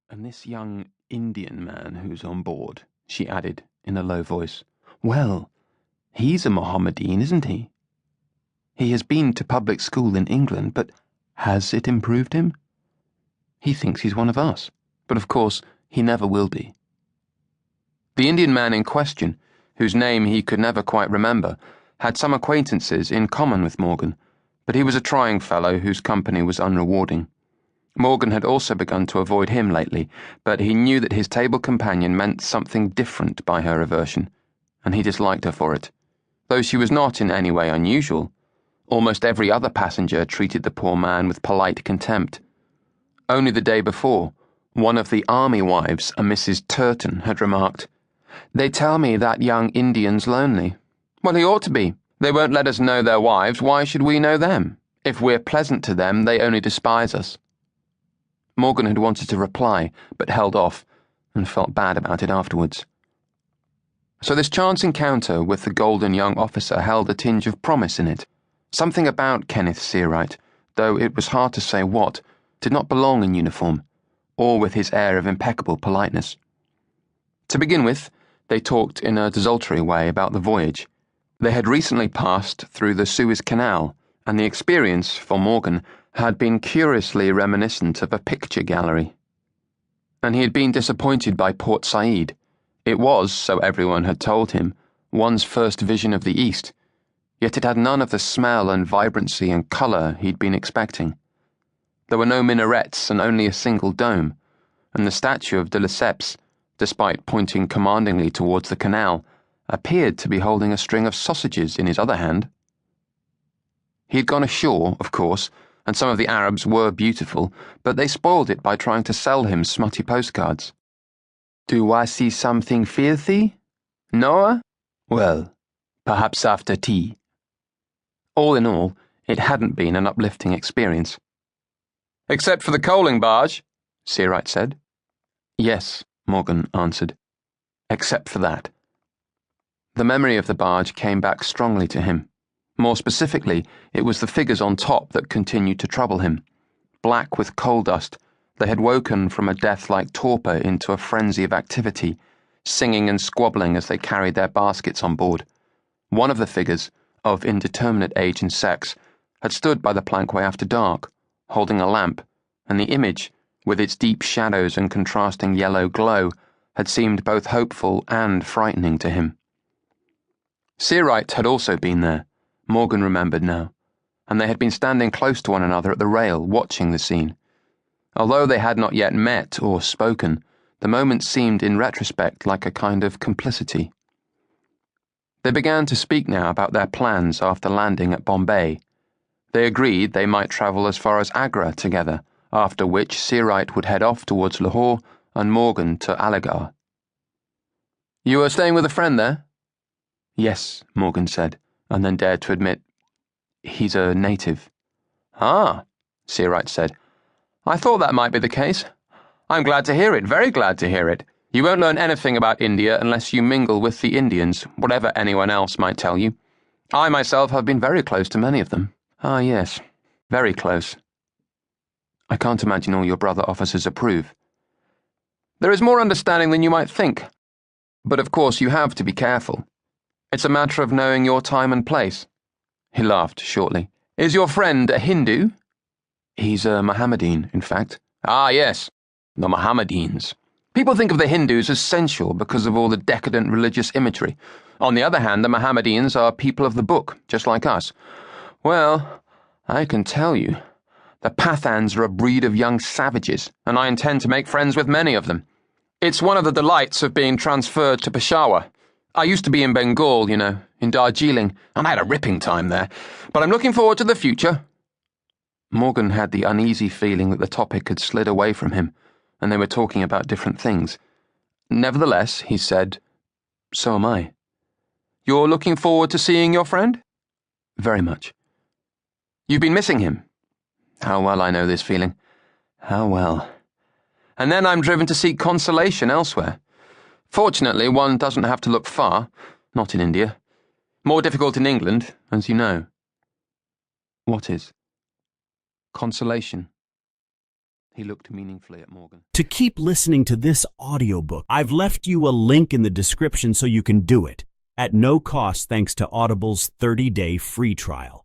"And this young Indian man who's on board," she added in a low voice. "Well, he's a Mohammedan, isn't he? He has been to public school in England, but has it improved him? He thinks he's one of us, but of course he never will be." The Indian man in question, whose name he could never quite remember, had some acquaintances in common with Morgan, but he was a trying fellow whose company was unrewarding. Morgan had also begun to avoid him lately, but he knew that his table companion meant something different by her aversion, and he disliked her for it. Though she was not in any way unusual, almost every other passenger treated the poor man with polite contempt. Only the day before, one of the army wives, a Mrs. Turton, had remarked, "They tell me that young Indian's lonely." Well, he ought to be. They won't let us know their wives, why should we know them? If we're pleasant to them, they only despise us. Morgan had wanted to reply, but held off, and felt bad about it afterwards. So this chance encounter with the golden young officer held a tinge of promise in it. Something about Kenneth Searight, though it was hard to say what, did not belong in uniform, or with his air of impeccable politeness. To begin with, they talked in a desultory way about the voyage. They had recently passed through the Suez Canal, and the experience, for Morgan, had been curiously reminiscent of a picture gallery. And he had been disappointed by Port Said. It was, so everyone had told him, one's first vision of the East, yet it had none of the smell and vibrancy and colour he'd been expecting. There were no minarets and only a single dome, and the statue of de Lesseps, despite pointing commandingly towards the canal, appeared to be holding a string of sausages in his other hand. He had gone ashore, of course, and some of the Arabs were beautiful, but they spoiled it by trying to sell him smutty postcards. "Do I see something filthy? Noah? Well, perhaps after tea." All in all, it hadn't been an uplifting experience. "Except for the coaling barge," Searight said. "Yes," Morgan answered. "Except for that." The memory of the barge came back strongly to him. More specifically, it was the figures on top that continued to trouble him. Black with coal dust, they had woken from a death-like torpor into a frenzy of activity, singing and squabbling as they carried their baskets on board. One of the figures, of indeterminate age and sex, had stood by the plankway after dark, holding a lamp, and the image, with its deep shadows and contrasting yellow glow, had seemed both hopeful and frightening to him. Searight had also been there, Morgan remembered now, and they had been standing close to one another at the rail, watching the scene. Although they had not yet met or spoken, the moment seemed in retrospect like a kind of complicity. They began to speak now about their plans after landing at Bombay. They agreed they might travel as far as Agra together, after which Searight would head off towards Lahore and Morgan to Aligarh. "You are staying with a friend there?" "Yes," Morgan said, and then dared to admit, "He's a native." "Ah," Searight said. "I thought that might be the case. I'm glad to hear it, very glad to hear it. You won't learn anything about India unless you mingle with the Indians, whatever anyone else might tell you. I myself have been very close to many of them." "Ah, yes, very close." "I can't imagine all your brother officers approve." "There is more understanding than you might think. But of course you have to be careful. It's a matter of knowing your time and place." He laughed shortly. "Is your friend a Hindu?" "He's a Mohammedan, in fact." "Ah, yes, the Mohammedans. People think of the Hindus as sensual because of all the decadent religious imagery. On the other hand, the Mohammedans are people of the book, just like us. Well, I can tell you, the Pathans are a breed of young savages, and I intend to make friends with many of them. It's one of the delights of being transferred to Peshawar. I used to be in Bengal, in Darjeeling, and I had a ripping time there. But I'm looking forward to the future." Morgan had the uneasy feeling that the topic had slid away from him, and they were talking about different things. Nevertheless, he said, "So am I." "You're looking forward to seeing your friend?" "Very much." "You've been missing him?" "How well I know this feeling. How well." "And then I'm driven to seek consolation elsewhere. Fortunately, one doesn't have to look far, not in India. More difficult in England, as you know." "What is?" "Consolation." He looked meaningfully at Morgan. To keep listening to this audiobook, I've left you a link in the description so you can do it, at no cost thanks to Audible's 30-day free trial.